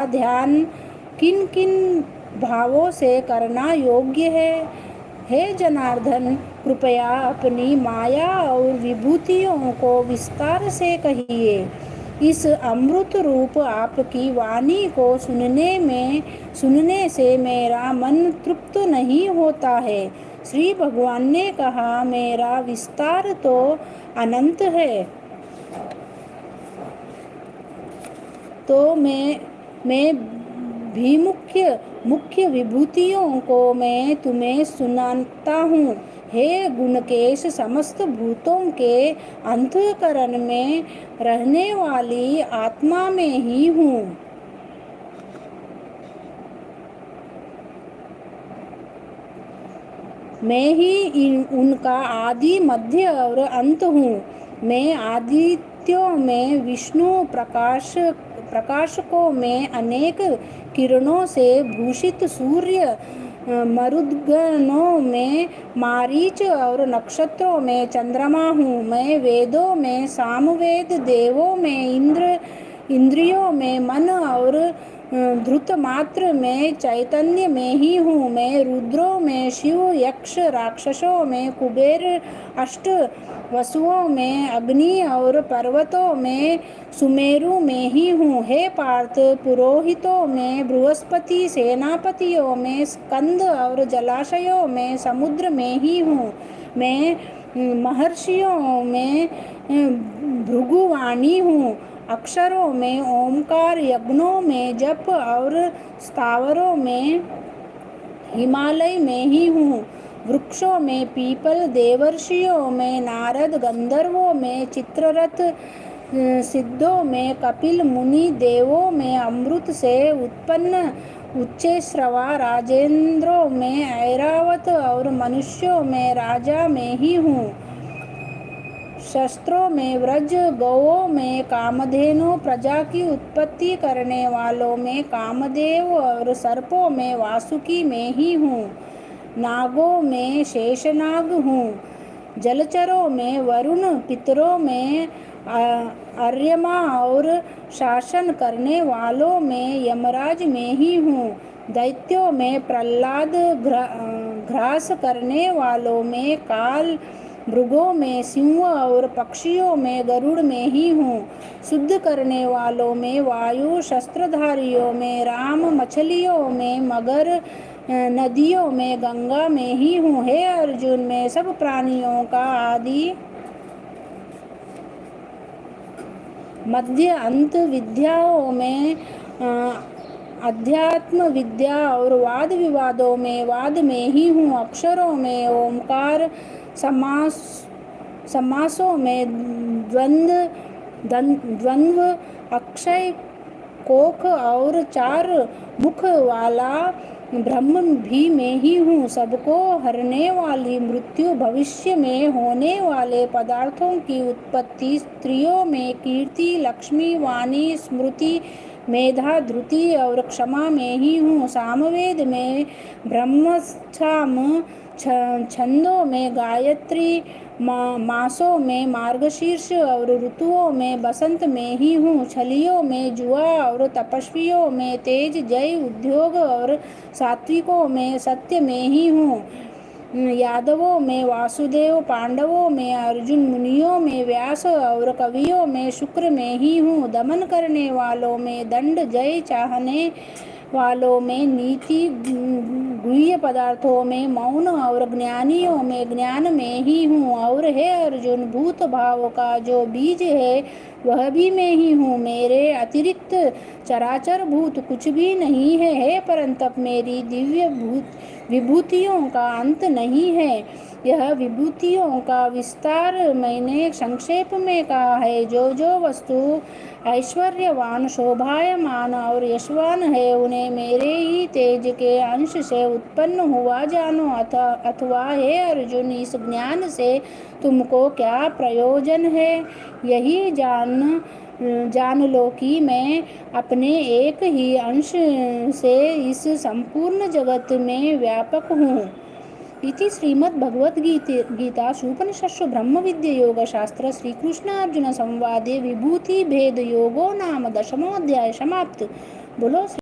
ध्यान किन किन भावों से करना योग्य है? हे जनार्दन, कृपया अपनी माया और विभूतियों को विस्तार से कहिए। इस अमृत रूप आपकी वाणी को सुनने से मेरा मन तृप्त नहीं होता है। श्री भगवान ने कहा, मेरा विस्तार तो अनंत है, तो मैं भी मुख्य विभूतियों को मैं तुम्हें सुनाता हूँ। हे गुणकेश, समस्त भूतों के अंतःकरण में रहने वाली आत्मा में ही हूँ। मैं ही उनका आदि मध्य और अंत हूँ। मैं आदित्यों में विष्णु, प्रकाशकों में अनेक किरणों से भूषित सूर्य, मरुद्गणों में मारीच और नक्षत्रों में चंद्रमा हूँ। मैं वेदों में सामवेद, देवों में इंद्रियों में मन और धृत मात्र में चैतन्य में ही हूँ। मैं रुद्रों में शिव, यक्ष राक्षसों में कुबेर, अष्ट वसुओं में अग्नि और पर्वतों में सुमेरु में ही हूँ। हे पार्थ, पुरोहितों में बृहस्पति, सेनापतियों में स्कंद और जलाशयों में समुद्र में ही हूँ। मैं महर्षियों में भृगुवाणी हूँ। अक्षरों में ओमकार, यज्ञों में जप और स्थावरों में हिमालय में ही हूँ। वृक्षों में पीपल, देवर्षियों में नारद, गंधर्वों में चित्ररथ, सिद्धों में कपिल मुनि, देवों में अमृत से उत्पन्न उच्चैःश्रवा, राजेंद्रों में ऐरावत और मनुष्यों में राजा में ही हूँ। शस्त्रों में व्रज, गौओं में कामधेनु, प्रजा की उत्पत्ति करने वालों में कामदेव और सर्पों में वासुकी में ही हूँ। नागों में शेषनाग हूँ। जलचरों में वरुण, पितरों में अर्यमा और शासन करने वालों में यमराज में ही हूँ। दैत्यों में प्रहलाद, घ्रास करने वालों में काल, मृगों में सिंह और पक्षियों में गरुड़ में ही हूँ। शुद्ध करने वालों में वायु, शस्त्रधारियों में राम, मछलियों में मगर, नदियों में गंगा में ही हूँ। हे अर्जुन, मैं सब प्राणियों का आदि मध्य अंत, विद्याओं में अध्यात्म विद्या और वाद विवादों में वाद में ही हूँ। अक्षरों में ओमकार, समासों में द्वंद्व, अक्षय कोख और चार मुख वाला ब्रह्म भी में ही हूँ। सबको हरने वाली मृत्यु, भविष्य में होने वाले पदार्थों की उत्पत्ति, स्त्रियों में कीर्ति, लक्ष्मी, वाणी, स्मृति, मेधा, धृति और क्षमा में ही हूँ। सामवेद में ब्रह्मसाम, छंदों में गायत्री, मासों में मार्गशीर्ष और ऋतुओं में बसंत में ही हूँ। छलियों में जुआ और तपस्वियों में तेज, जय, उद्योग और सात्विकों में सत्य में ही हूँ। यादवों में वासुदेव, पांडवों में अर्जुन, मुनियों में व्यास और कवियों में शुक्र में ही हूँ। दमन करने वालों में दंड, जय चाहने वालों में नीति, गुह्य पदार्थों में मौन और ज्ञानियों में ज्ञान में ही हूँ। और हे अर्जुन, भूत भाव का जो बीज है वह भी मैं ही हूँ। मेरे अतिरिक्त चराचर भूत कुछ भी नहीं है। हे परंतप, मेरी दिव्य विभूतियों का अंत नहीं है। यह विभूतियों का विस्तार मैंने संक्षेप में कहा है। जो जो वस्तु ऐश्वर्यवान, शोभायमान और यशवान है, उन्हें मेरे ही तेज के अंश से उत्पन्न हुआ जानो। अथवा हे अर्जुन, इस ज्ञान से तुमको क्या प्रयोजन है? यही जान लो कि मैं अपने एक ही अंश से इस संपूर्ण जगत में व्यापक हूँ। इति श्रीमद्भगवद्गीतासूपनिषत्सु ब्रह्मविद्यायोगशास्त्रे श्रीकृष्णार्जुनसंवादे विभूतिभेदयोगो नाम 10मोऽध्यायः समाप्त। बोलो।